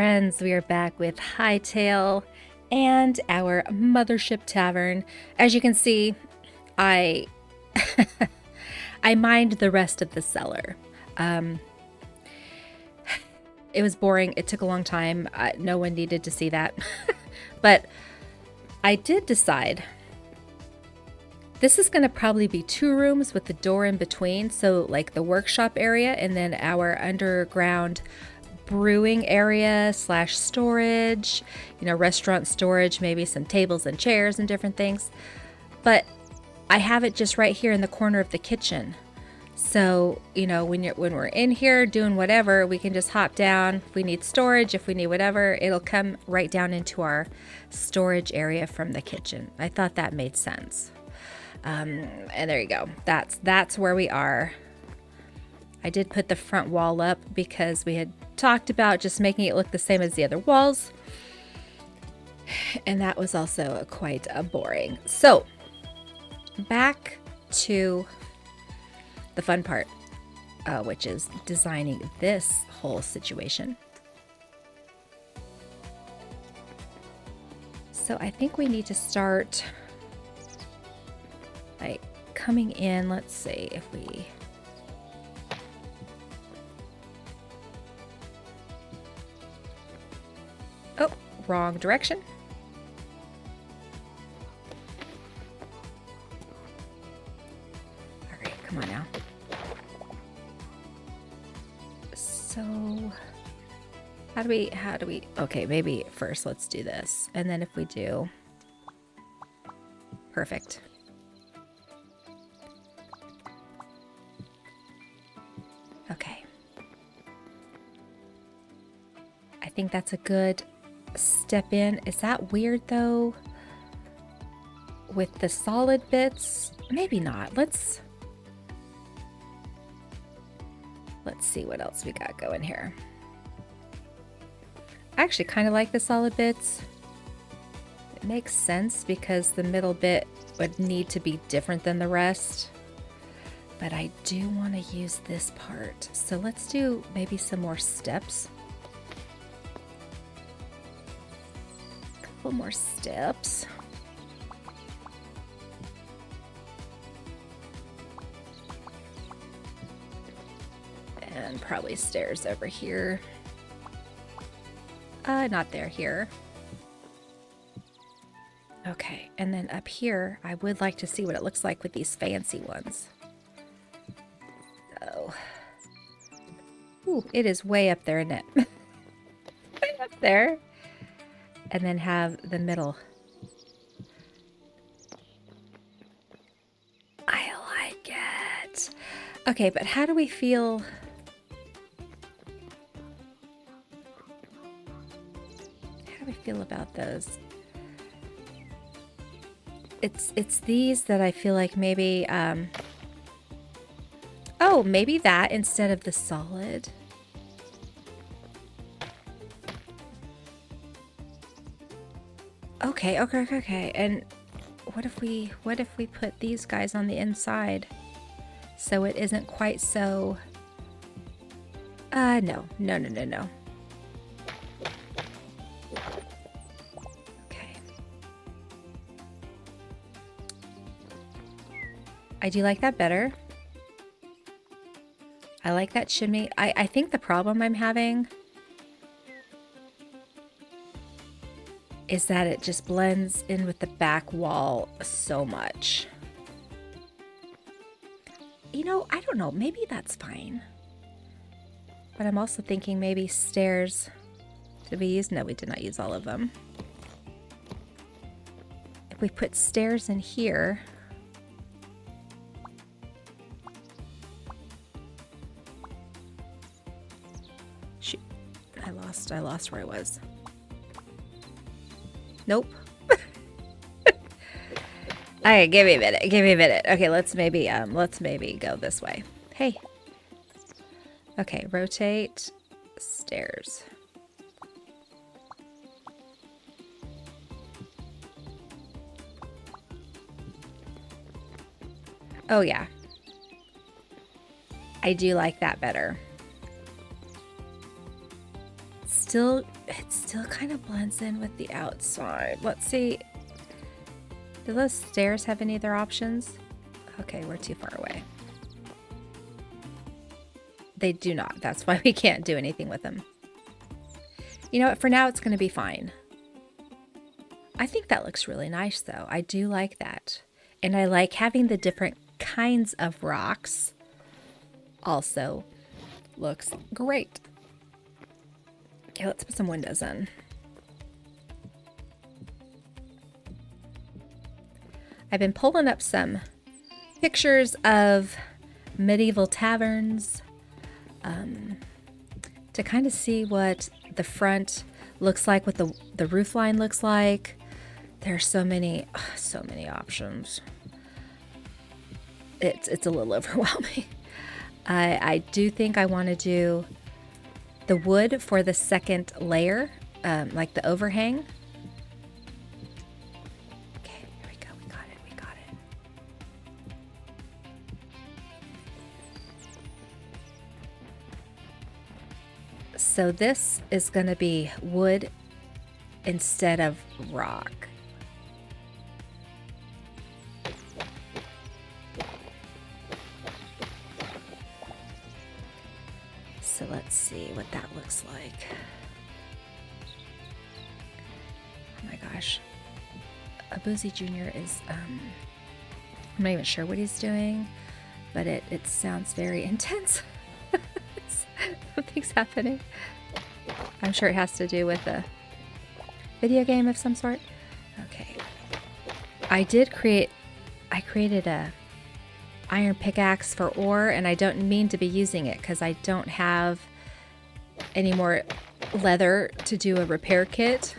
friends, we are back with Hytale and our mothership tavern. As you can see, I I mined the rest of the cellar. It was boring. It took a long time. No one needed to see that. But I did decide this is going to probably be 2 rooms with the door in between. So like the workshop area and then our underground brewing area / storage, restaurant storage, maybe some tables and chairs and different things. But I have it just right here in the corner of the kitchen. So, when we're in here doing whatever, we can just hop down. If we need storage, if we need whatever, it'll come right down into our storage area from the kitchen. I thought that made sense. And there you go. That's where we are. I did put the front wall up because we had talked about just making it look the same as the other walls. And that was also quite boring. So, back to the fun part, which is designing this whole situation. So I think we need to start by coming in. Let's see if we... Oh, wrong direction. All right, come on now. So how do we, okay, maybe first let's do this. And then if we do, perfect. Okay. I think that's a good step in. Is that weird though? With the solid bits? Maybe not. Let's see what else we got going here. I actually kind of like the solid bits. It makes sense because the middle bit would need to be different than the rest. But I do want to use this part. So let's do maybe some more steps. A couple more steps. And probably stairs over here. Not there, here. Okay, and then up here, I would like to see what it looks like with these fancy ones. So, ooh, it is way up there, isn't it? Way up there. And then have the middle. I like it. Okay, but how do we feel... feel about those? It's these that I feel like maybe oh, maybe that instead of the solid. Okay. And what if we put these guys on the inside so it isn't quite so no. I do like that better. I like that shimmy. I think the problem I'm having is that it just blends in with the back wall so much. I don't know. Maybe that's fine. But I'm also thinking maybe stairs. Did we use? No, we did not use all of them. If we put stairs in here... I lost where I was. Nope. Okay, give me a minute. Okay, let's maybe go this way. Hey. Okay, rotate stairs. Oh yeah. I do like that better. still kind of blends in with the outside. Let's see. Do those stairs have any other options? Okay, we're too far away. They do not. That's why we can't do anything with them. You know what? For now, it's going to be fine. I think that looks really nice, though. I do like that. And I like having the different kinds of rocks. Also looks great. Okay, let's put some windows in. I've been pulling up some pictures of medieval taverns to kind of see what the front looks like, what the roof line looks like. There are so many options. It's a little overwhelming. I do think I want to do the wood for the second layer, like the overhang. Okay, here we go. We got it. So this is going to be wood instead of rock. So let's see what that looks like. Oh my gosh. Boozy Jr. is, I'm not even sure what he's doing, but it sounds very intense. Something's happening. I'm sure it has to do with a video game of some sort. Okay. I created a iron pickaxe for ore, and I don't mean to be using it because I don't have any more leather to do a repair kit.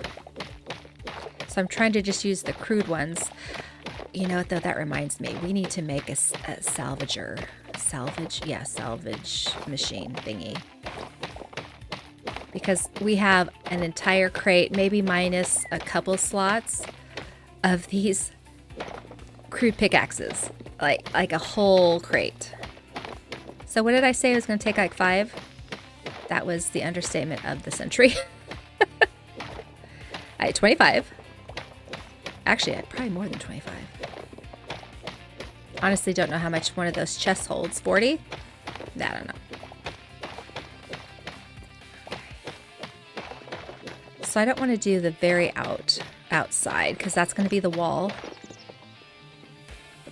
So I'm trying to just use the crude ones. You know what, though? That reminds me. We need to make a salvage machine thingy. Because we have an entire crate, maybe minus a couple slots, of these crude pickaxes. Like a whole crate. So what did I say? I was going to take like 5? That was the understatement of the century. I had 25. Actually, I had probably more than 25. Honestly, don't know how much one of those chests holds. 40? I don't know. So I don't want to do the very outside because that's going to be the wall.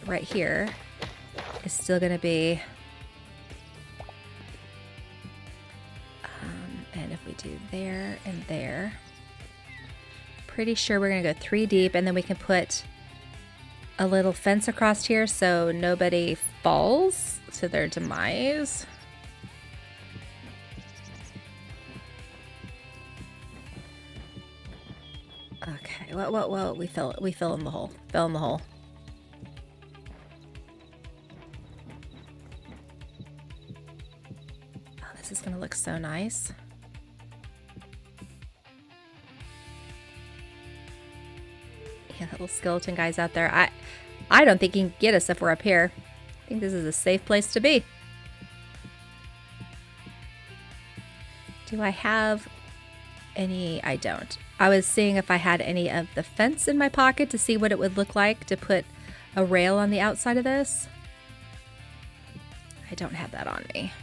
Right here is still going to be, and if we do there and there, pretty sure we're going to go 3 deep, and then we can put a little fence across here so nobody falls to their demise. Okay, well, we fill in the hole. Fill in the hole. This is going to look so nice. Yeah, that little skeleton guy's out there. I don't think he can get us if we're up here. I think this is a safe place to be. Do I have any? I don't. I was seeing if I had any of the fence in my pocket to see what it would look like to put a rail on the outside of this. I don't have that on me.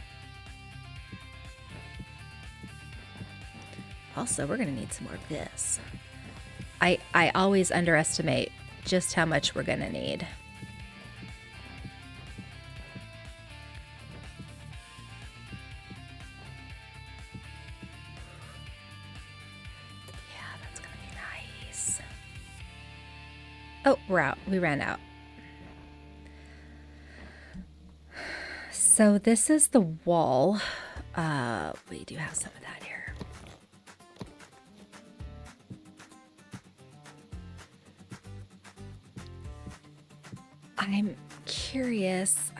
Also, we're going to need some more of this. I always underestimate just how much we're going to need. Yeah, that's going to be nice. Oh, we're out. We ran out. So this is the wall. We do have some of that here. I'm curious.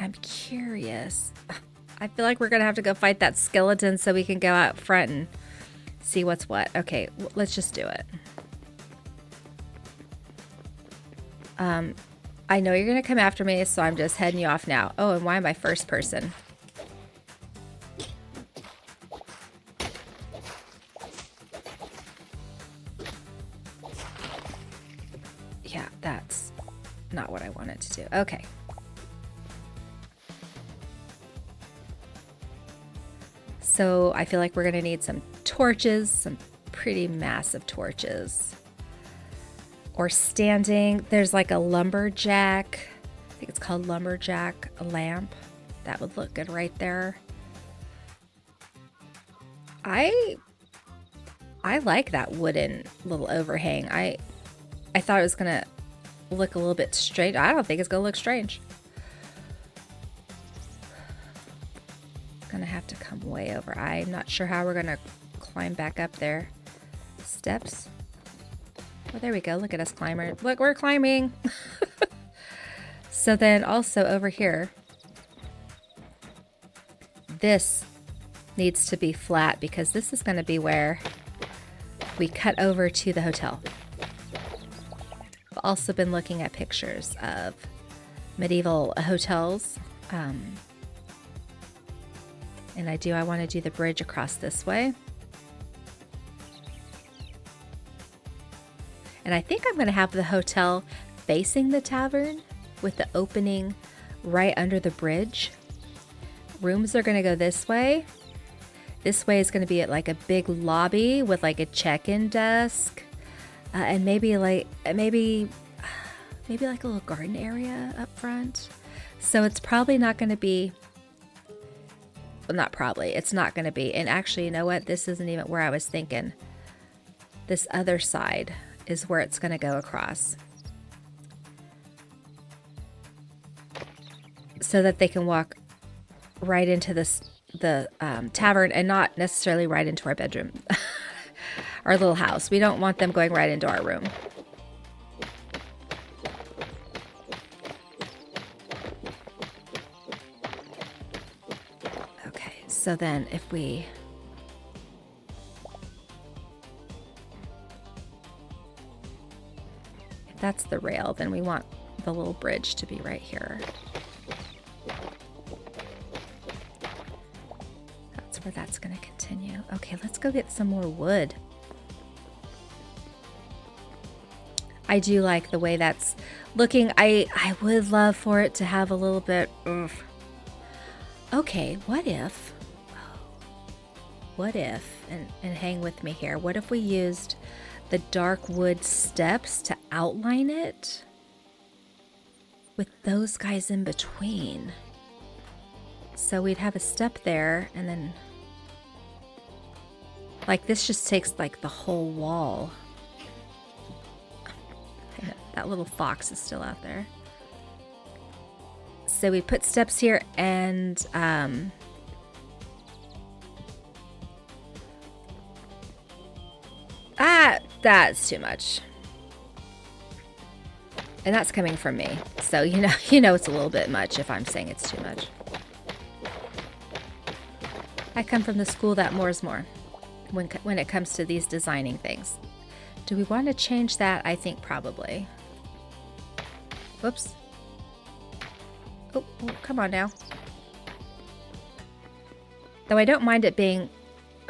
I feel like we're going to have to go fight that skeleton so we can go out front and see what's what. Okay, let's just do it. I know you're going to come after me, so I'm just heading you off now. Oh, and why am I first person? want it to do. Okay. So I feel like we're gonna need some torches, some pretty massive torches. Or standing, there's like a lumberjack, I think it's called lumberjack lamp. That would look good right there. I like that wooden little overhang. I thought it was gonna look a little bit strange. I don't think it's gonna look strange. Gonna have to come way over. I'm not sure how we're gonna climb back up there. Steps. Oh, there we go. Look at us climber. Look, we're climbing. So then also over here, this needs to be flat because this is going to be where we cut over to the hotel. I've also been looking at pictures of medieval hotels. And I want to do the bridge across this way. And I think I'm going to have the hotel facing the tavern with the opening right under the bridge. Rooms are going to go this way. This way is going to be at like a big lobby with like a check-in desk. And maybe like a little garden area up front. So it's probably not going to be, well, not probably, it's not going to be. And actually, you know what? This isn't even where I was thinking. This other side is where it's going to go across. So that they can walk right into the tavern and not necessarily right into our bedroom. Our little house. We don't want them going right into our room. Okay, so then if that's the rail, then we want the little bridge to be right here. That's where that's going to continue. Okay, let's go get some more wood. I do like the way that's looking. I would love for it to have a little bit of... Okay, what if, and hang with me here, what if we used the dark wood steps to outline it with those guys in between? So we'd have a step there, and then like this just takes like the whole wall. That little fox is still out there. So we put steps here, and that's too much. And that's coming from me. So you know it's a little bit much if I'm saying it's too much. I come from the school that more is more when it comes to these designing things. Do we want to change that? I think probably. Whoops. Oh, come on now. Though I don't mind it being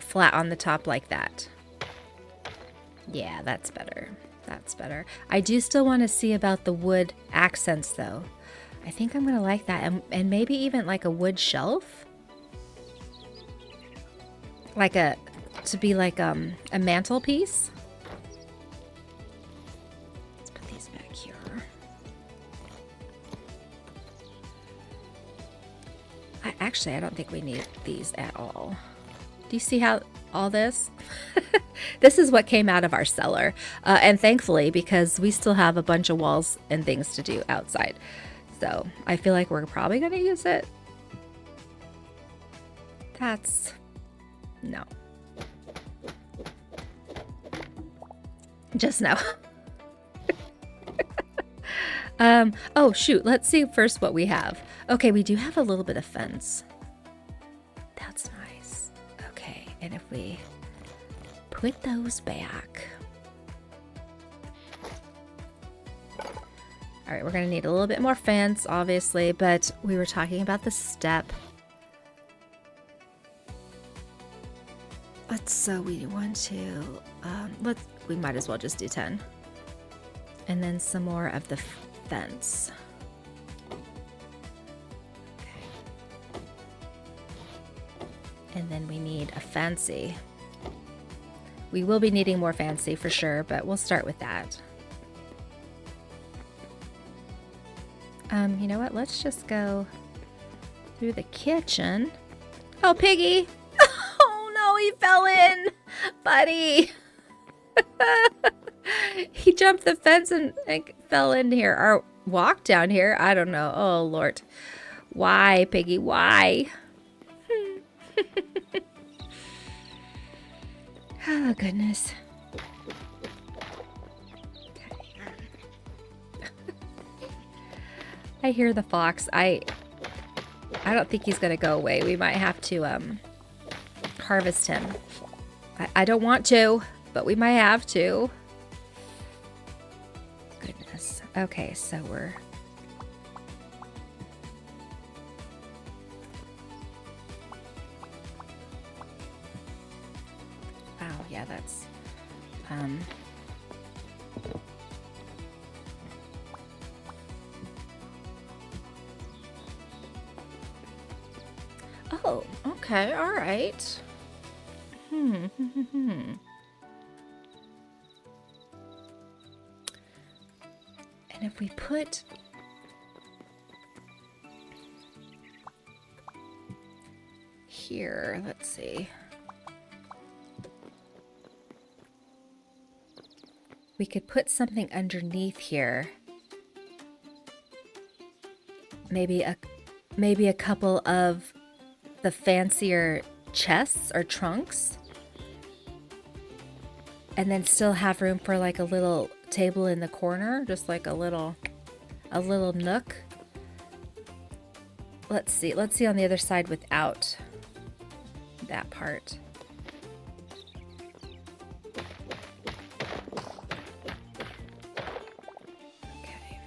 flat on the top like that. Yeah, that's better. That's better. I do still want to see about the wood accents though. I think I'm going to like that. And maybe even like a wood shelf. To be like a mantelpiece. Let's put these back here. I don't think we need these at all. Do you see how all this? This is what came out of our cellar. And thankfully, because we still have a bunch of walls and things to do outside. So I feel like we're probably going to use it. No. Just no. Oh shoot, let's see first what we have. Okay, we do have a little bit of fence. That's nice. Okay, and if we put those back. All right, we're gonna need a little bit more fence, obviously, but we were talking about the step. So we want to, we might as well just do 10. And then some more of the fence. And then we need a fancy. We will be needing more fancy for sure, but we'll start with that. You know what? Let's just go through the kitchen. Oh, Piggy! Oh no, he fell in! Buddy! He jumped the fence and fell in here. Or walked down here. I don't know. Oh, Lord. Why, Piggy? Why? Oh, goodness. I hear the fox. I don't think he's going to go away. We might have to harvest him. I don't want to, but we might have to. Goodness. Okay, so we're... Wow, yeah, that's... Oh, okay, all right. And if we put here, let's see. We could put something underneath here. Maybe a couple of the fancier chests or trunks. And then still have room for like a little table in the corner, just like a little nook. Let's see on the other side without that part. Okay.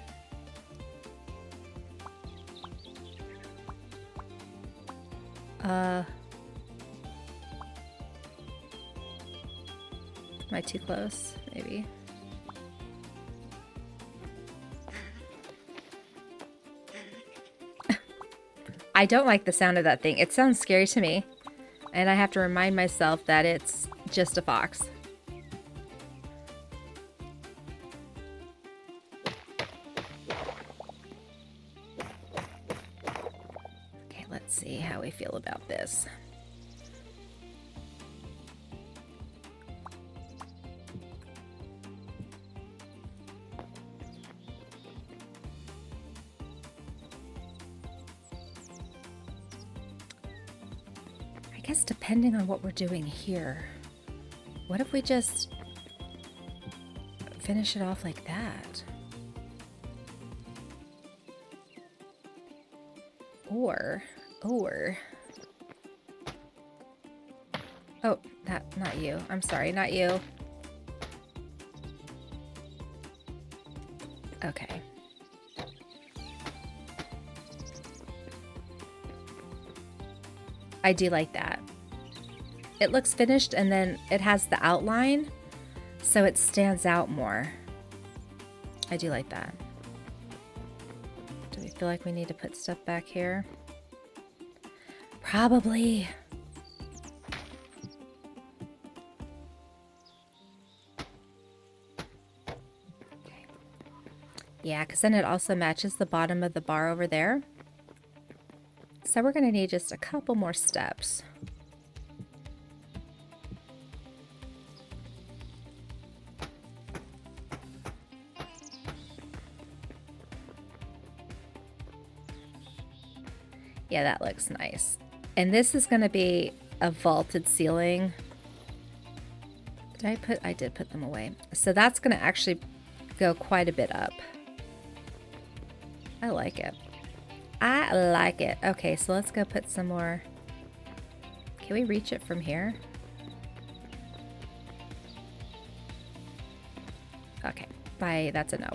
Am I too close? Maybe. I don't like the sound of that thing. It sounds scary to me. And I have to remind myself that it's just a fox. Okay, let's see how we feel about this. I guess depending on what we're doing here, what if we just finish it off like that? Or, oh, not you. I'm sorry, not you. Okay. I do like that. It looks finished and then it has the outline, so it stands out more. I do like that. Do we feel like we need to put stuff back here? Probably. Okay. Yeah, because then it also matches the bottom of the bar over there. So we're going to need just a couple more steps. Yeah, that looks nice. And this is going to be a vaulted ceiling. I did put them away. So that's going to actually go quite a bit up. I like it. I like it. Okay, so let's go put some more. Can we reach it from here? Okay, bye. That's a no.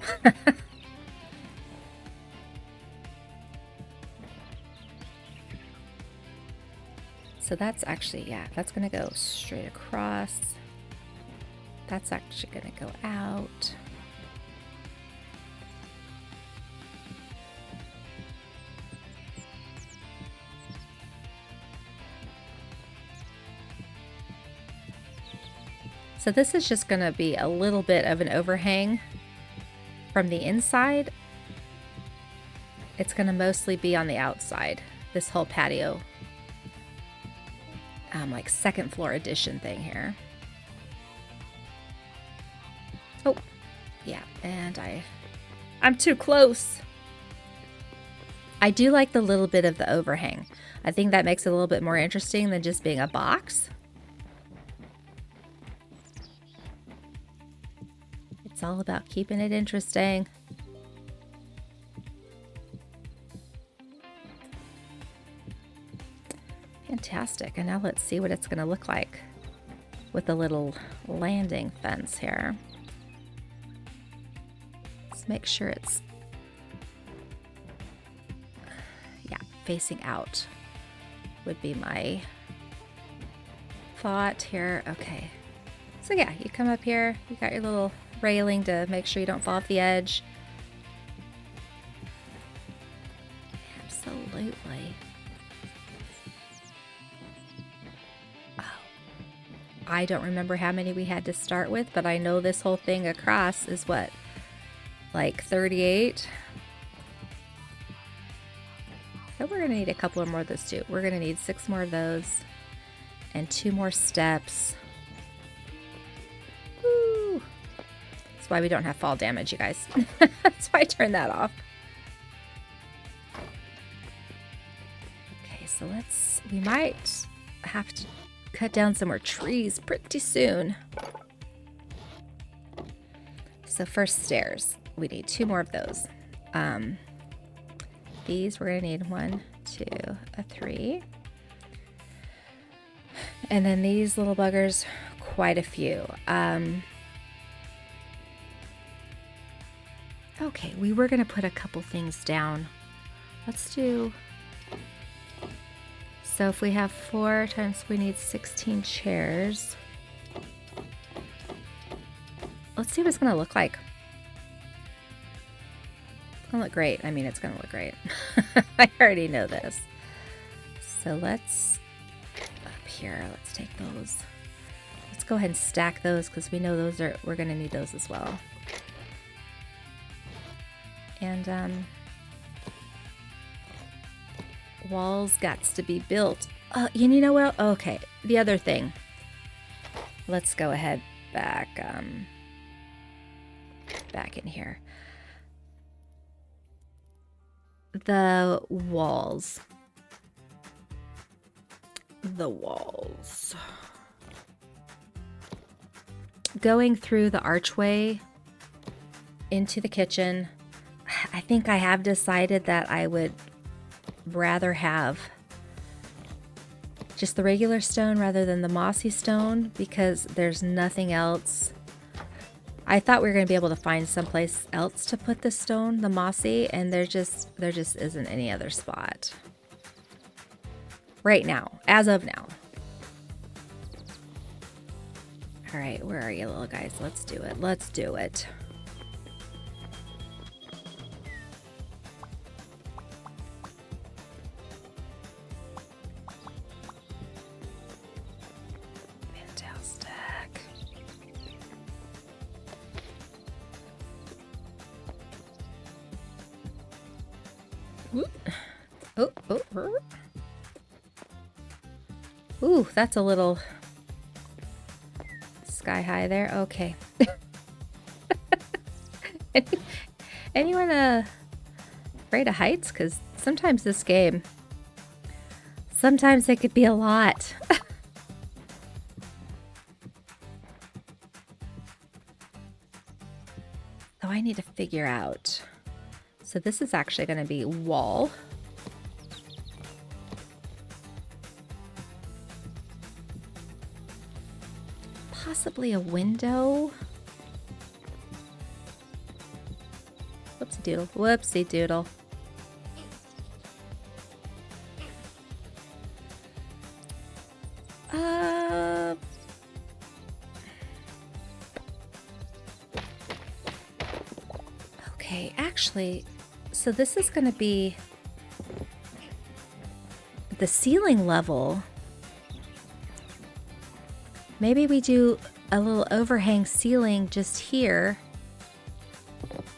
So that's actually, yeah, that's going to go straight across. That's actually going to go out. So this is just going to be a little bit of an overhang from the inside. It's going to mostly be on the outside, this whole patio, like second floor addition thing here. Oh, yeah, and I'm too close. I do like the little bit of the overhang. I think that makes it a little bit more interesting than just being a box. It's all about keeping it interesting. Fantastic. And now let's see what it's going to look like with the little landing fence here. Let's make sure it's, yeah, facing out would be my thought here. Okay. So yeah, you come up here, you got your little railing to make sure you don't fall off the edge. Absolutely. Oh, I don't remember how many we had to start with, but I know this whole thing across is what, like 38? So we're going to need a couple more of those too. We're going to need 6 more of those and 2 more steps. Woo! That's why we don't have fall damage, you guys. That's why I turned that off. Okay, so we might have to cut down some more trees pretty soon. So first, stairs. We need 2 more of those. These we're gonna need 1, 2, 3. And then these little buggers, quite a few. Okay, we were gonna put a couple things down. Let's do, so if we have 4 times, we need 16 chairs. Let's see what it's gonna look like. It's gonna look great. I mean, it's gonna look great. I already know this. So let's, up here, let's take those. Let's go ahead and stack those because we know those are, we're gonna need those as well. And walls gots to be built. You know what? Okay, the other thing. Let's go ahead back in here. The walls. Going through the archway into the kitchen, I think I have decided that I would rather have just the regular stone rather than the mossy stone because there's nothing else. I thought we were going to be able to find someplace else to put the stone, the mossy, and there just isn't any other spot. Right now, as of now. All right, where are you little guys? Let's do it. Let's do it. Ooh, that's a little sky high there. Okay. Anyone afraid of heights? Because sometimes this game, sometimes it could be a lot. So I need to figure out. So this is actually going to be wall. Possibly a window. Whoopsie doodle. Whoopsie doodle. Okay, actually, so this is going to be the ceiling level. Maybe we do a little overhang ceiling just here,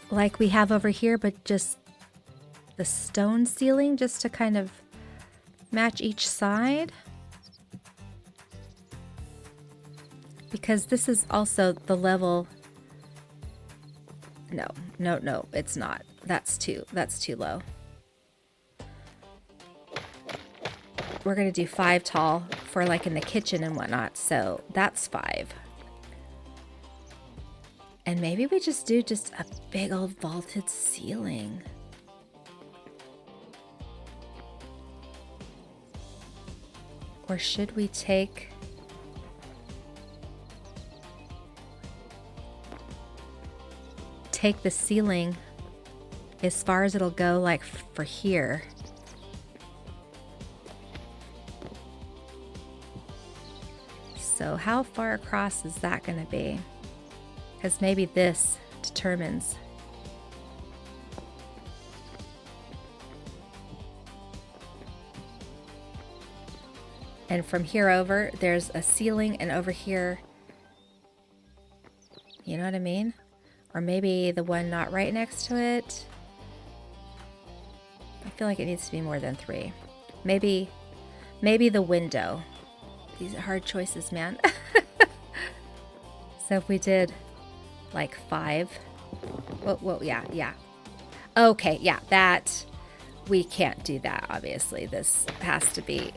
like we have over here, but just the stone ceiling just to kind of match each side. Because this is also the level. No, it's not. That's too low. We're gonna do 5 tall for like in the kitchen and whatnot, so that's 5. And maybe we just do just a big old vaulted ceiling. Or should we take the ceiling as far as it'll go, like for here? So how far across is that going to be? Because maybe this determines. And from here over, there's a ceiling, and over here, you know what I mean? Or maybe the one not right next to it. I feel like it needs to be more than 3. Maybe the window. These are hard choices, man. So if we did like 5. Whoa, yeah. Okay, yeah, that, we can't do that, obviously. This has to be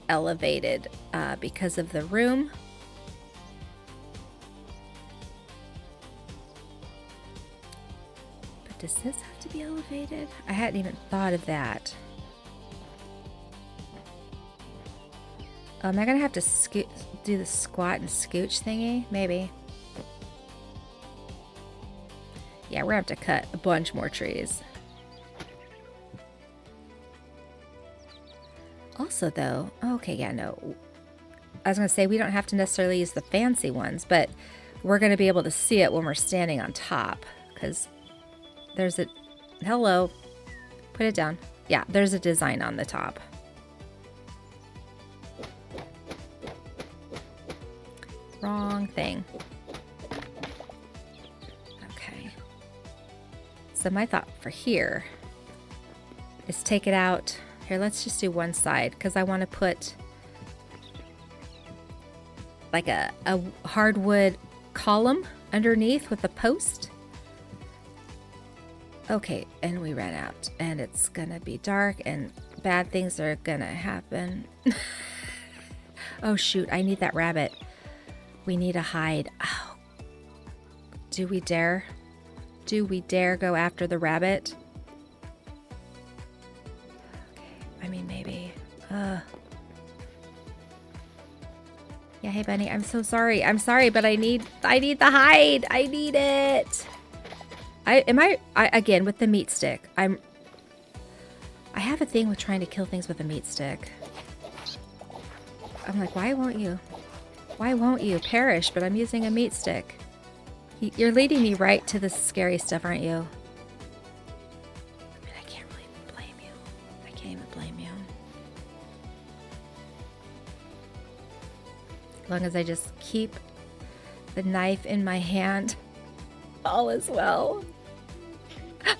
elevated because of the room. But does this have to be elevated? I hadn't even thought of that. Am I gonna have to do the squat and scooch thingy? Maybe. Yeah, we're gonna have to cut a bunch more trees. Also though, okay, yeah, no. I was gonna say we don't have to necessarily use the fancy ones, but we're gonna be able to see it when we're standing on top, because there's a, hello, put it down. Yeah, there's a design on the top. Wrong thing. Okay. So my thought for here is take it out. Here, let's just do one side because I want to put like a hardwood column underneath with a post. Okay, and we ran out and it's gonna be dark and bad things are gonna happen. Oh shoot, I need that rabbit. We need a hide. Oh. Do we dare? Do we dare go after the rabbit? Okay, I mean, maybe. Yeah, hey, Bunny, I'm so sorry. I'm sorry, but I need the hide. I need it. Again, with the meat stick. I have a thing with trying to kill things with a meat stick. I'm like, why won't you? Why won't you perish? But I'm using a meat stick. You're leading me right to the scary stuff, aren't you? I mean, I can't really blame you. I can't even blame you. As long as I just keep the knife in my hand, all is well.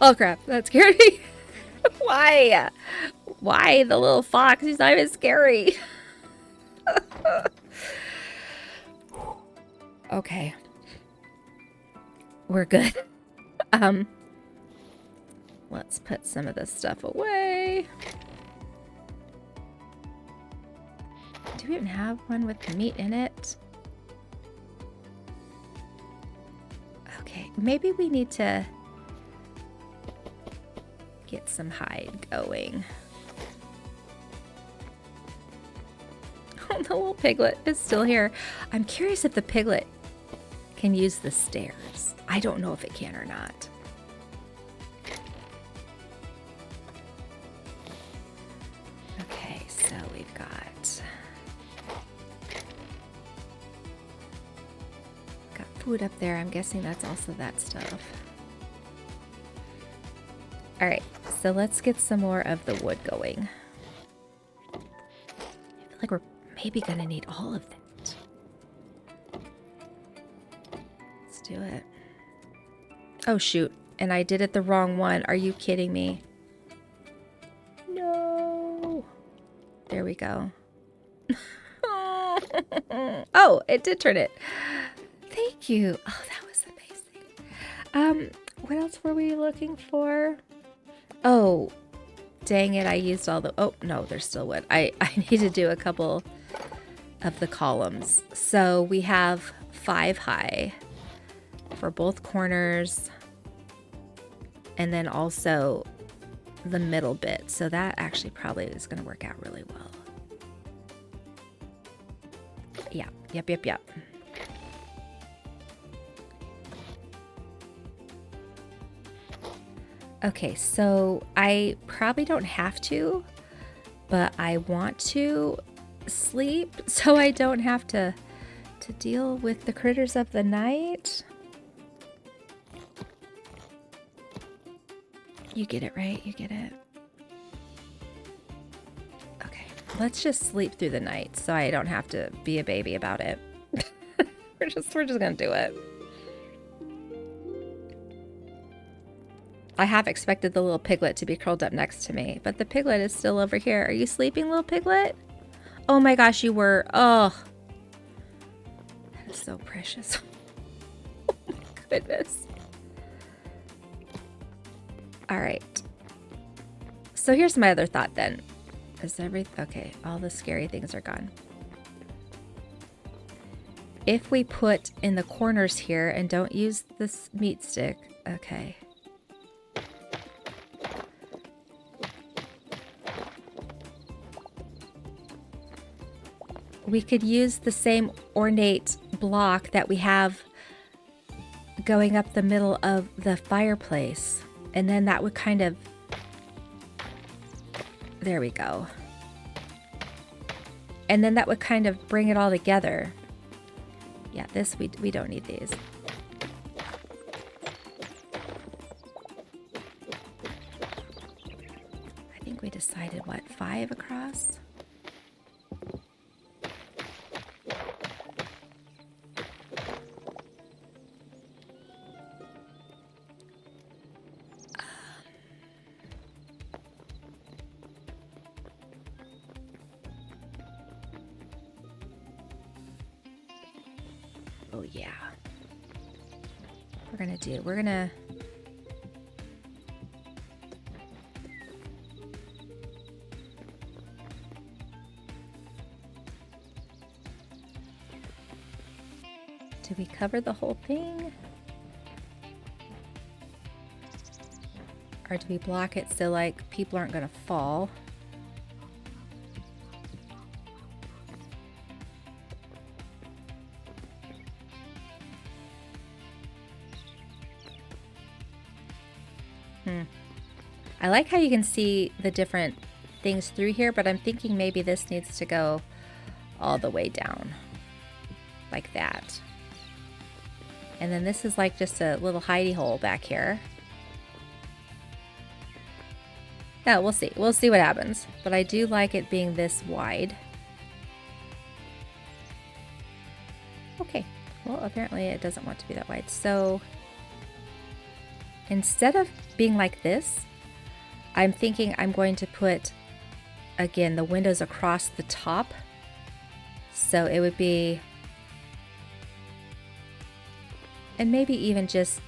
Oh crap, that scared me. Why? Why the little fox? He's not even scary. Okay. We're good. Let's put some of this stuff away. Do we even have one with the meat in it? Okay, maybe we need to get some hide going. Oh, the little piglet is still here. I'm curious if the piglet can use the stairs. I don't know if it can or not. Okay, so we've got food up there. I'm guessing that's also that stuff. All right, so let's get some more of the wood going. I feel like we're maybe gonna need all of it. do it. Oh, shoot. And I did it the wrong one. Are you kidding me? No. There we go. Oh, it did turn it. Thank you. Oh, that was amazing. What else were we looking for? Oh, dang it. I used all the... Oh, no, there's still wood. I need to do a couple of the columns. So we have 5 high for both corners. And then also the middle bit. So that actually probably is going to work out really well. Yeah. Yep. Okay, so I probably don't have to, but I want to sleep so I don't have to deal with the critters of the night. You get it, right? You get it. Okay, let's just sleep through the night so I don't have to be a baby about it. we're just gonna do it. I have expected the little piglet to be curled up next to me, but the piglet is still over here. Are you sleeping, little piglet? Oh my gosh, you were. Oh, that is so precious. Oh my goodness. All right. So here's my other thought then. Okay, all the scary things are gone. If we put in the corners here and don't use this meat stick, okay. We could use the same ornate block that we have going up the middle of the fireplace. And then that would kind of... There we go. And then that would kind of bring it all together. Yeah, this, we don't need these. I think we decided, what, 5 across? Oh yeah. We're gonna do we cover the whole thing? Or do we block it so like people aren't gonna fall? I like how you can see the different things through here, but I'm thinking maybe this needs to go all the way down like that. And then this is like just a little hidey hole back here. Yeah, we'll see. We'll see what happens. But I do like it being this wide. Okay. Well, apparently it doesn't want to be that wide. So instead of being like this, I'm thinking I'm going to put, again, the windows across the top. So it would be, and maybe even just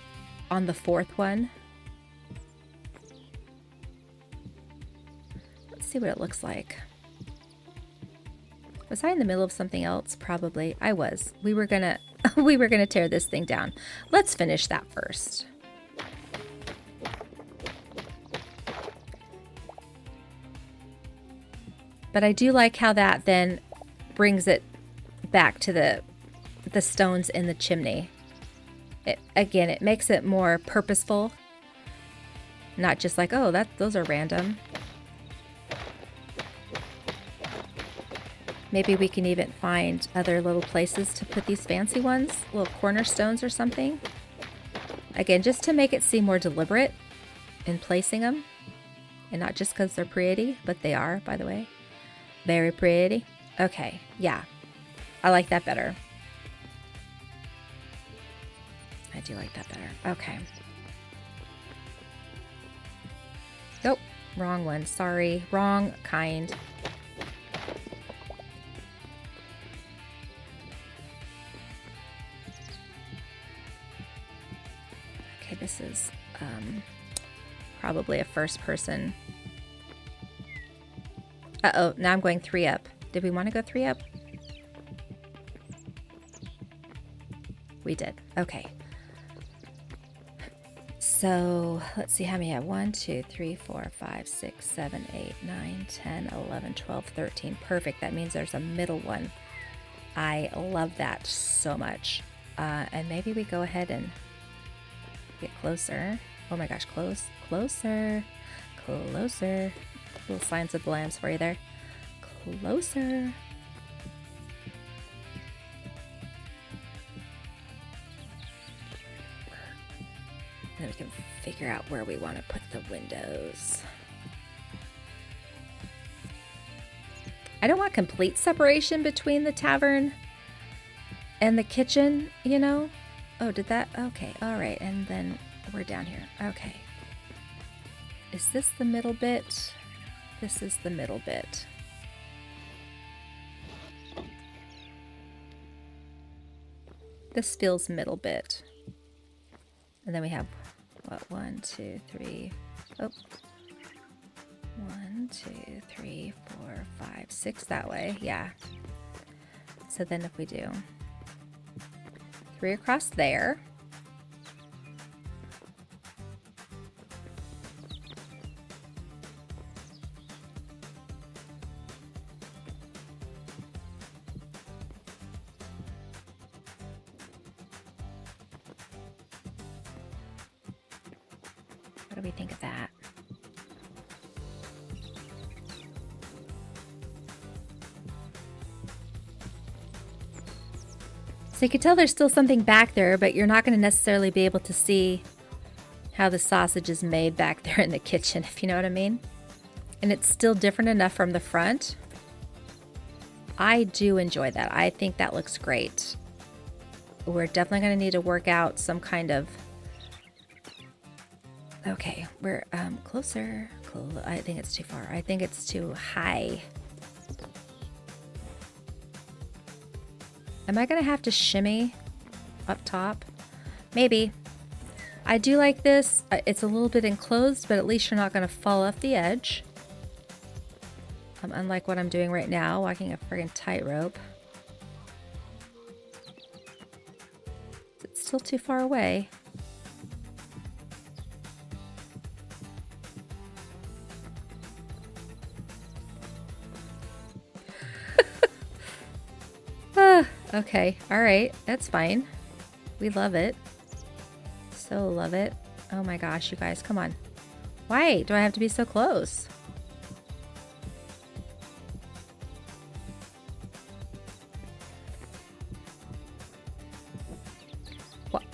on the 4th one. Let's see what it looks like. Was I in the middle of something else? Probably. I was. We were gonna tear this thing down. Let's finish that first. But I do like how that then brings it back to the stones in the chimney. Again, it makes it more purposeful. Not just like, oh, those are random. Maybe we can even find other little places to put these fancy ones, little cornerstones or something. Again, just to make it seem more deliberate in placing them. And not just because they're pretty, but they are, by the way. Very pretty. Okay, yeah. I like that better. I do like that better. Okay. Nope. Wrong one. Sorry. Wrong kind. Okay, this is probably a first person. Uh-oh, now I'm going 3 up. Did we want to go 3 up? We did. Okay. So let's see how many I have. 1, 2, 3, 4, 5, 6, 7, 8, 9, 10, 11, 12, 13. Perfect. That means there's a middle one. I love that so much. And maybe we go ahead and get closer. Oh my gosh, closer, closer. Little signs of the lambs for you there. Closer. Then we can figure out where we want to put the windows. I don't want complete separation between the tavern and the kitchen, you know? Oh, did that? Okay, all right. And then we're down here. Okay. Is this the middle bit? This is the middle bit. This feels middle bit. And then we have, what, 1, 2, 3. Oh. 1, 2, 3, 4, 5, 6 that way. Yeah. So then if we do 3 across there. What do we think of that? So you can tell there's still something back there, but you're not going to necessarily be able to see how the sausage is made back there in the kitchen, if you know what I mean. And it's still different enough from the front. I do enjoy that. I think that looks great. We're definitely going to need to work out some kind of... Okay, we're closer. I think it's too far. I think it's too high. Am I going to have to shimmy up top? Maybe. I do like this. It's a little bit enclosed, but at least you're not going to fall off the edge. Unlike what I'm doing right now, walking a friggin' tightrope. It's still too far away. Okay, all right, that's fine. We love it. So love it. Oh my gosh, you guys, come on. Why do I have to be so close? What?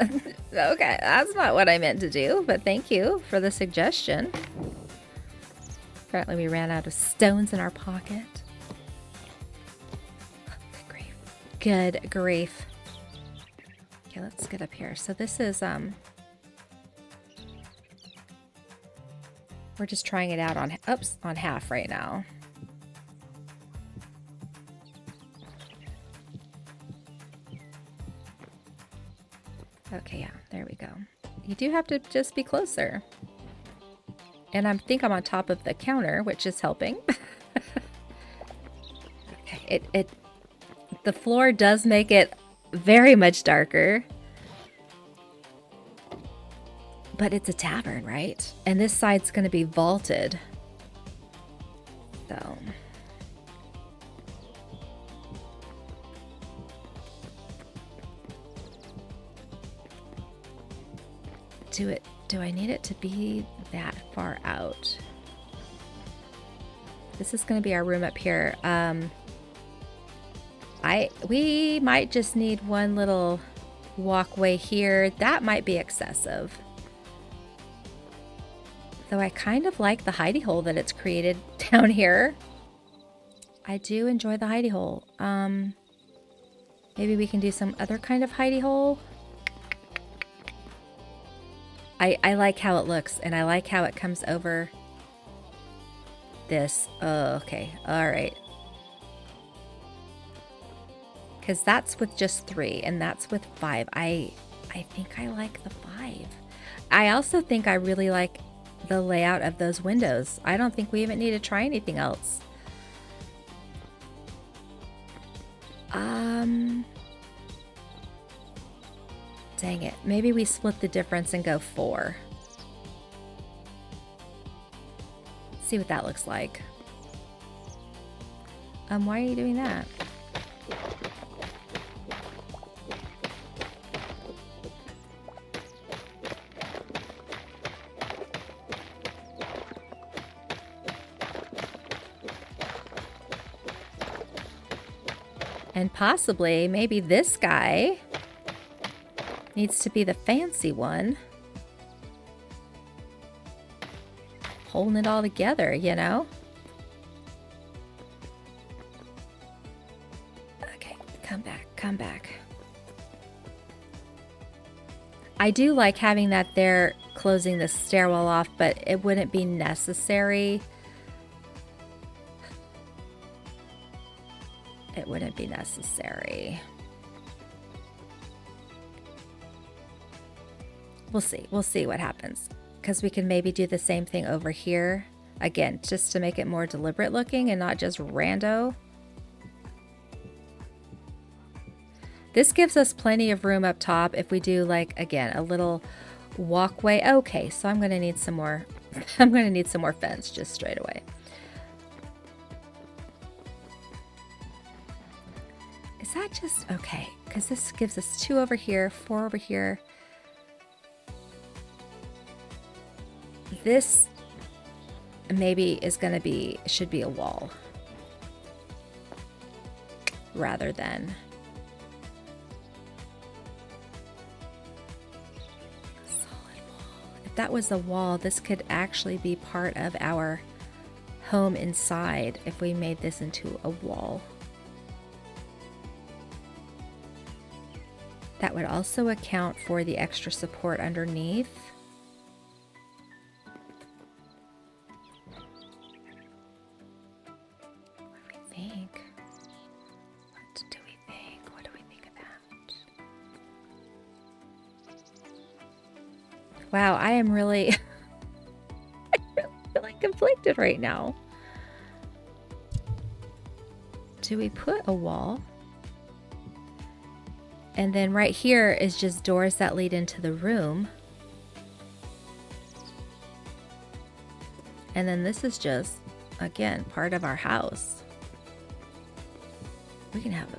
Okay, that's not what I meant to do, but thank you for the suggestion. Apparently we ran out of stones in our pocket. Good grief. Okay, let's get up here. So this is, we're just trying it out on, oops, on half right now. Okay, yeah, there we go. You do have to just be closer. And I think I'm on top of the counter, which is helping. Okay, the floor does make it very much darker. But it's a tavern, right? And this side's going to be vaulted. So. Do I need it to be that far out? This is going to be our room up here. We might just need one little walkway here. That might be excessive. Though I kind of like the hidey hole that it's created down here. I do enjoy the hidey hole. Maybe we can do some other kind of hidey hole. I like how it looks, and I like how it comes over this. Oh, okay. All right. Because that's with just 3, and that's with 5. I think I like the 5. I also think I really like the layout of those windows. I don't think we even need to try anything else. Dang it. Maybe we split the difference and go 4. See what that looks like. Why are you doing that? And possibly, maybe this guy needs to be the fancy one. Holding it all together, you know? Okay, come back, come back. I do like having that there closing the stairwell off, but it wouldn't be necessary. It wouldn't be necessary. We'll see. We'll see what happens. Because we can maybe do the same thing over here. Again, just to make it more deliberate looking and not just rando. This gives us plenty of room up top if we do, like, again, a little walkway. Okay, so I'm going to need some more. I'm going to need some more fence just straight away. Is that just okay? Because this gives us 2 over here, 4 over here. This maybe is going to be, should be a wall rather than solid wall. If that was a wall, this could actually be part of our home inside if we made this into a wall. That would also account for the extra support underneath. Wow, I am really, I really feeling conflicted right now. Do we put a wall? And then right here is just doors that lead into the room. And then this is just, again, part of our house. We can have a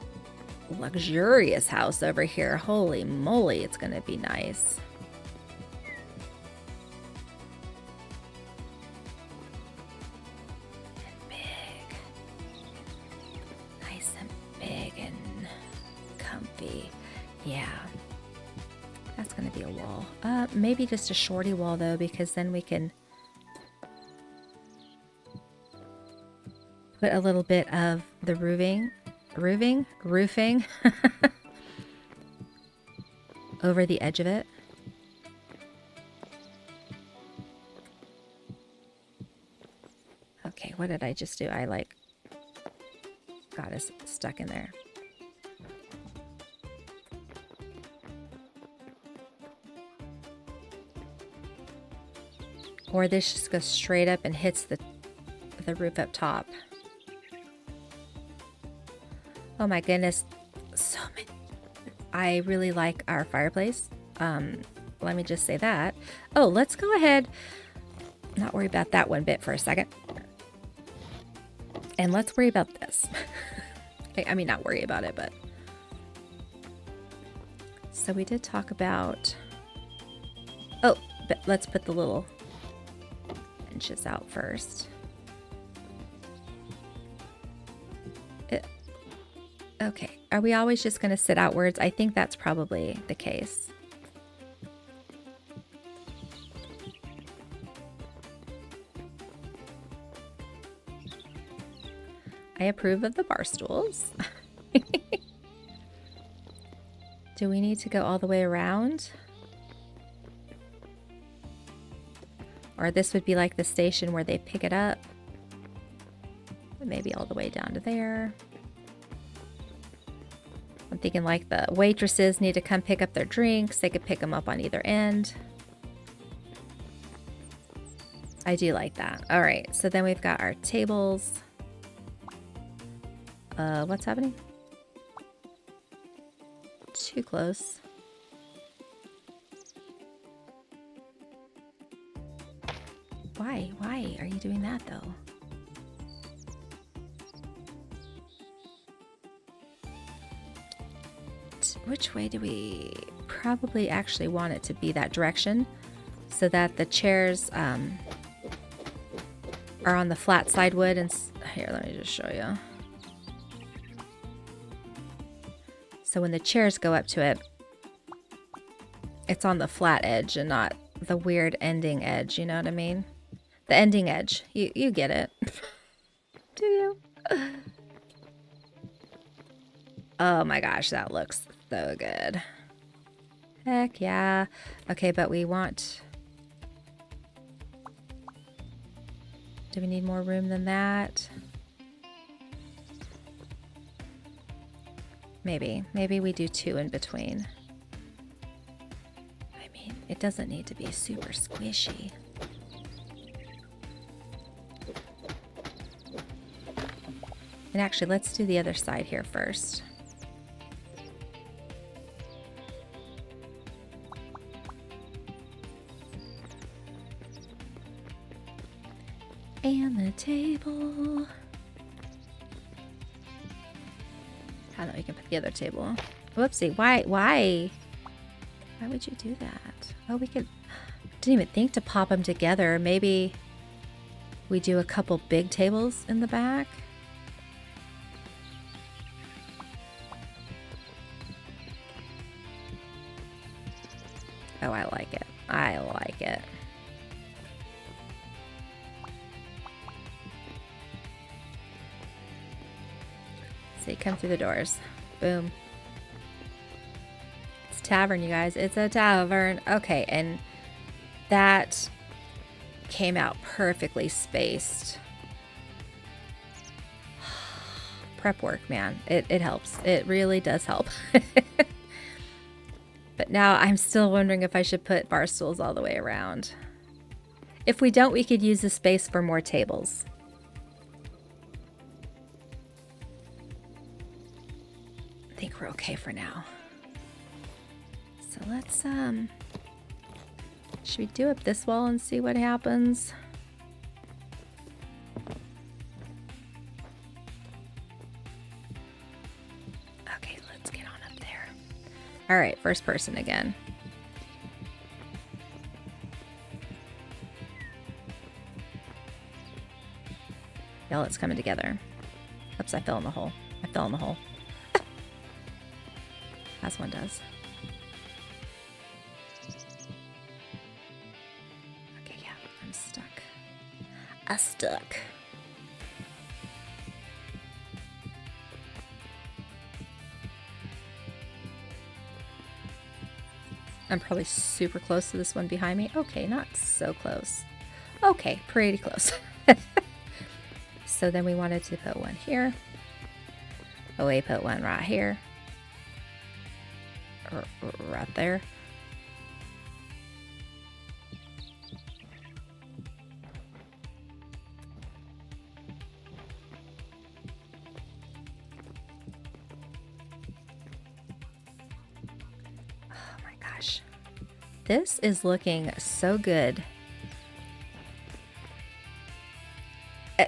luxurious house over here. Holy moly, it's going to be nice. Yeah, that's going to be a wall. Maybe just a shorty wall though, because then we can put a little bit of the roofing over the edge of it. Okay, what did I just do? I like got us stuck in there. Or this just goes straight up and hits the roof up top. Oh my goodness. So many. I really like our fireplace. Let me just say that. Oh, let's go ahead. Not worry about that one bit for a second. And let's worry about this. I mean, not worry about it, but. So we did talk about. Oh, but let's put the little inches out first. Okay, are we always just going to sit outwards? I think that's probably the case. I approve of the bar stools. Do we need to go all the way around? Or this would be like the station where they pick it up. Maybe all the way down to there. I'm thinking like the waitresses need to come pick up their drinks. They could pick them up on either end. I do like that. All right, so then we've got our tables. What's happening? Too close. Why? Why are you doing that though? Which way do we probably actually want it to be, that direction, so that the chairs are on the flat side wood? And here, let me just show you. So when the chairs go up to it, it's on the flat edge and not the weird ending edge, you know what I mean? The ending edge. You get it. Do you? Oh my gosh, that looks so good. Heck yeah. Okay, but we want... Do we need more room than that? Maybe. Maybe we do 2 in between. I mean, it doesn't need to be super squishy. And actually, let's do the other side here first. And the table. I know we can put the other table. Whoopsie. Why would you do that? Oh, we could... Didn't even think to pop them together. Maybe we do a couple big tables in the back. Oh, I like it. I like it. See, come through the doors. Boom. It's a tavern, you guys. It's a tavern. Okay, and that came out perfectly spaced. Prep work, man. It helps. It really does help. But now I'm still wondering if I should put bar stools all the way around. If we don't, we could use the space for more tables. I think we're okay for now. So let's, should we do up this wall and see what happens? Okay, let's get on up there. All right, first person again. Y'all, it's coming together. Oops, I fell in the hole. I fell in the hole. As one does. Okay, yeah, I'm stuck. I'm stuck. I'm probably super close to this one behind me. Okay, not so close. Okay, pretty close. So then we wanted to put one here. Oh, we put one right here. Or right there. Oh my gosh. This is looking so good.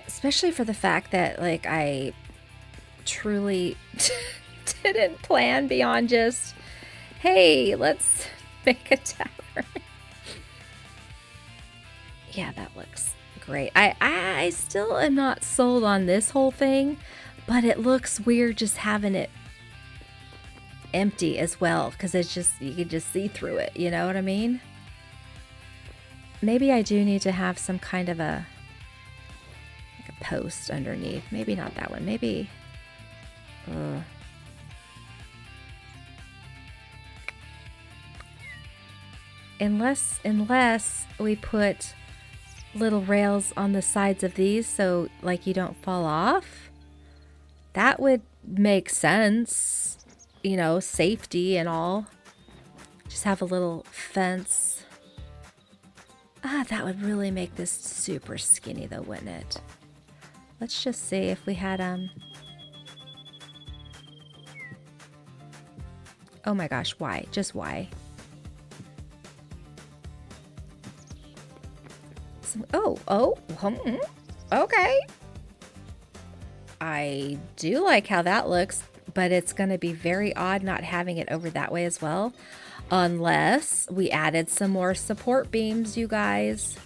Especially for the fact that, like, I truly didn't plan beyond just, hey, let's make a tavern. Yeah, that looks great. I still am not sold on this whole thing, but it looks weird just having it empty as well, because it's just, you can just see through it, you know what I mean? Maybe I do need to have some kind of a post underneath. Maybe not that one. Maybe unless we put little rails on the sides of these so like you don't fall off. That would make sense. You know, safety and all. Just have a little fence. Ah, that would really make this super skinny though, wouldn't it? Let's just see if we had oh my gosh, why? Just why? Okay. I do like how that looks, but it's going to be very odd not having it over that way as well. Unless we added some more support beams, you guys.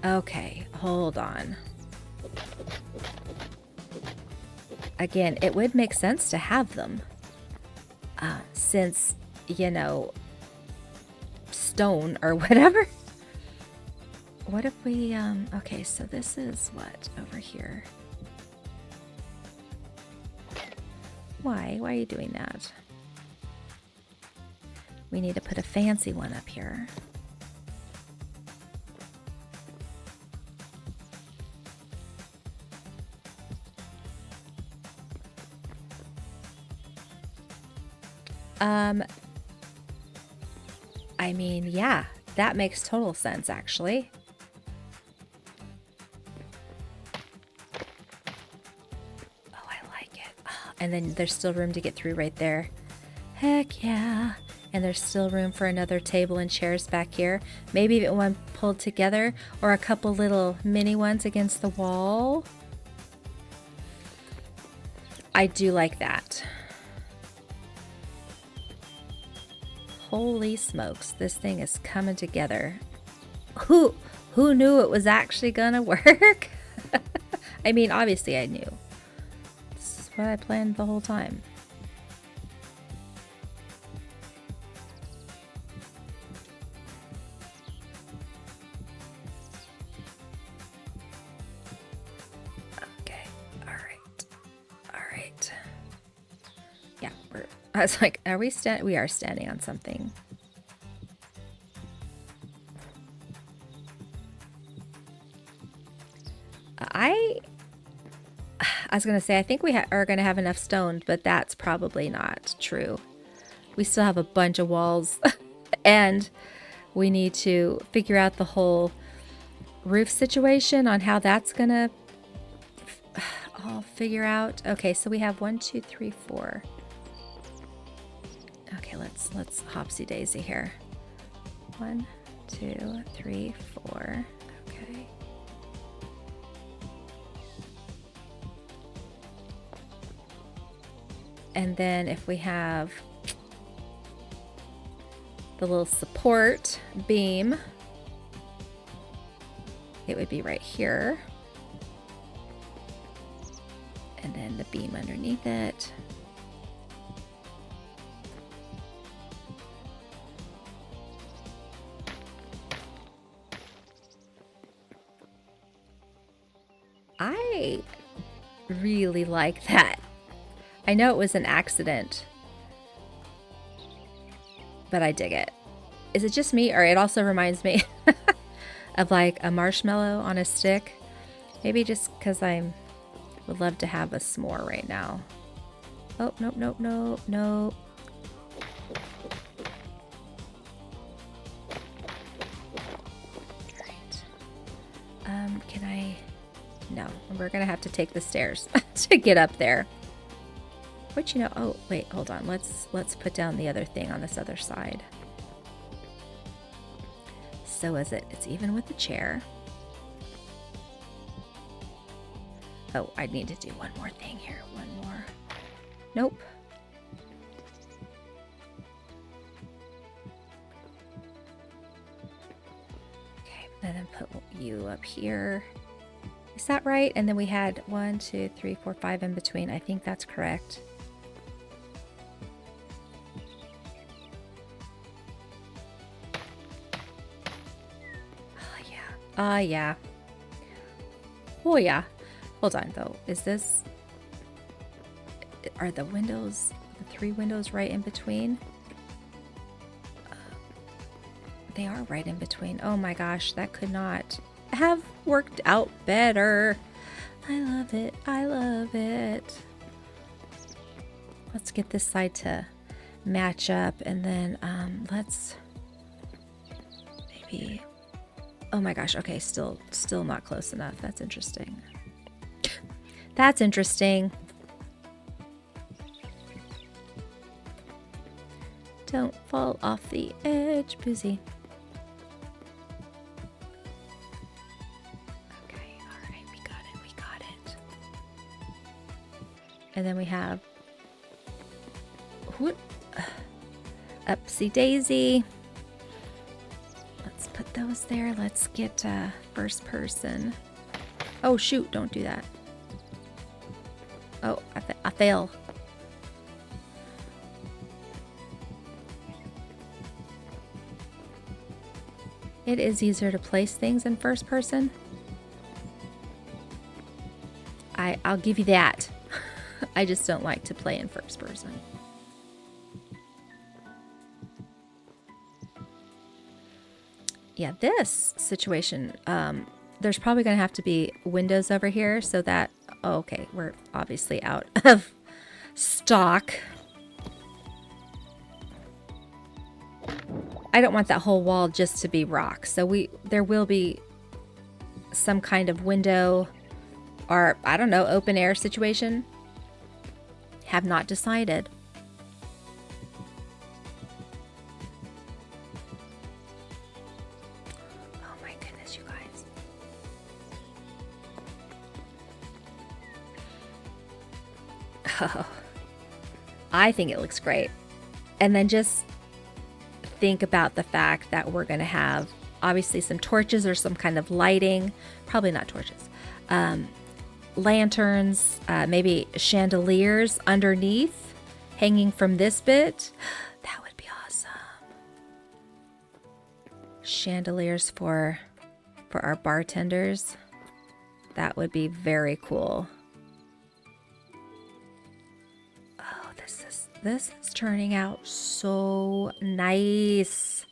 Okay, hold on. Again, it would make sense to have them. Since, you know, stone or whatever. What if we, okay, so this is what over here? Why are you doing that? We need to put a fancy one up here. I mean, yeah, that makes total sense, actually. Oh, I like it. Oh, and then there's still room to get through right there. Heck yeah. And there's still room for another table and chairs back here. Maybe even one pulled together or a couple little mini ones against the wall. I do like that. Holy smokes, this thing is coming together. Who knew it was actually gonna work? I mean, obviously I knew. This is what I planned the whole time. Okay, all right. Yeah, I was like, are we we are standing on something. I was going to say, I think we are going to have enough stone, but that's probably not true. We still have a bunch of walls and we need to figure out the whole roof situation on how that's going to all figure out. Okay, so we have 1, 2, 3, 4. Okay, let's hopsy daisy here. 1, 2, 3, 4. Okay. And then if we have the little support beam, it would be right here. And then the beam underneath it. I really like that. I know it was an accident, but I dig it. Is it just me, or it also reminds me of like a marshmallow on a stick? Maybe just because I would love to have a s'more right now. Oh, nope. Can I? No, we're gonna have to take the stairs to get up there. But you know, oh wait, hold on. Let's put down the other thing on this other side. So it's even with the chair. Oh, I need to do one more thing here. One more. Nope. Okay, and then put you up here. Is that right? And then we had 1, 2, 3, 4, 5 in between. I think that's correct. Yeah. Oh yeah. Hold on though. Is this... Are the windows, the 3 windows right in between? They are right in between. Oh my gosh, that could not have worked out better. I love it. I love it. Let's get this side to match up, and then let's maybe, oh my gosh, okay, still not close enough. That's interesting. That's interesting. Don't fall off the edge, Boozy. Okay, all right, we got it, we got it. And then we have, whoop, upsy daisy. Let's put those there. Let's get first person. Oh shoot, don't do that. Oh, I fail. It is easier to place things in first person. I'll give you that. I just don't like to play in first person. Yeah, this situation, there's probably going to have to be windows over here so that, oh, okay, we're obviously out of stock. I don't want that whole wall just to be rock. So there will be some kind of window or, I don't know, open air situation. Have not decided. Oh my goodness, you guys. Oh, I think it looks great. And then just think about the fact that we're going to have obviously some torches or some kind of lighting, probably not torches, lanterns, maybe chandeliers underneath hanging from this bit. That would be awesome. Chandeliers for our bartenders. That would be very cool. This is turning out so nice.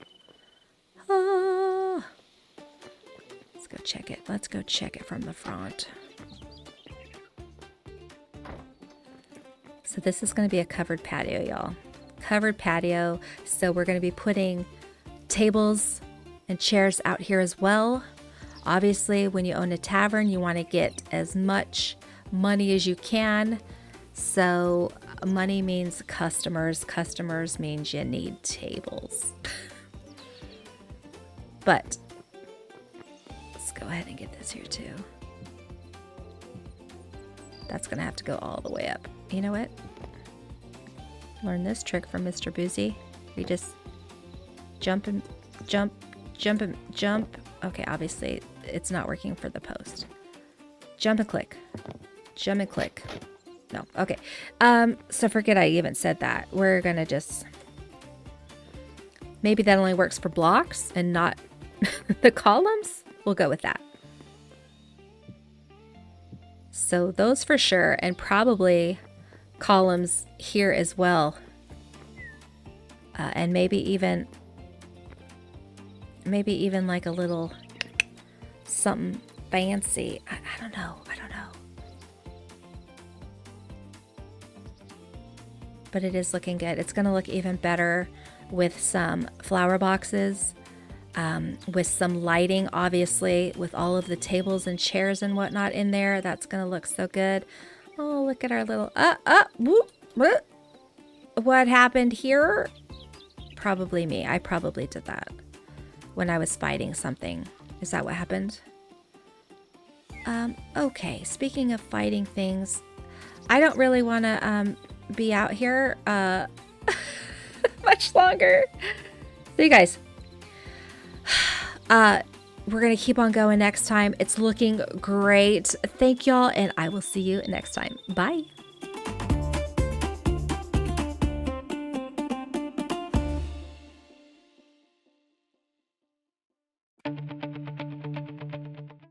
Oh. Let's go check it. Let's go check it from the front. So this is going to be a covered patio, y'all. Covered patio. So we're going to be putting tables and chairs out here as well. Obviously, when you own a tavern, you want to get as much money as you can. So money means customers. Customers means you need tables. But let's go ahead and get this here too. That's going to have to go all the way up. You know what? Learn this trick from Mr. Boozy. We just jump and jump, jump and jump. Okay, obviously it's not working for the post. Jump and click. Jump and click. No, okay. So forget I even said that. We're gonna just, maybe that only works for blocks and not the columns. We'll go with that. So those for sure, and probably columns here as well. And maybe even like a little something fancy. I don't know. But it is looking good. It's going to look even better with some flower boxes, with some lighting, obviously, with all of the tables and chairs and whatnot in there. That's going to look so good. Oh, look at our little, whoop, whoop. What happened here? Probably me. I probably did that when I was fighting something. Is that what happened? Okay, speaking of fighting things, I don't really want to, be out here much longer. So you guys, we're gonna keep on going next time. It's looking great. Thank y'all, and I will see you next time. Bye.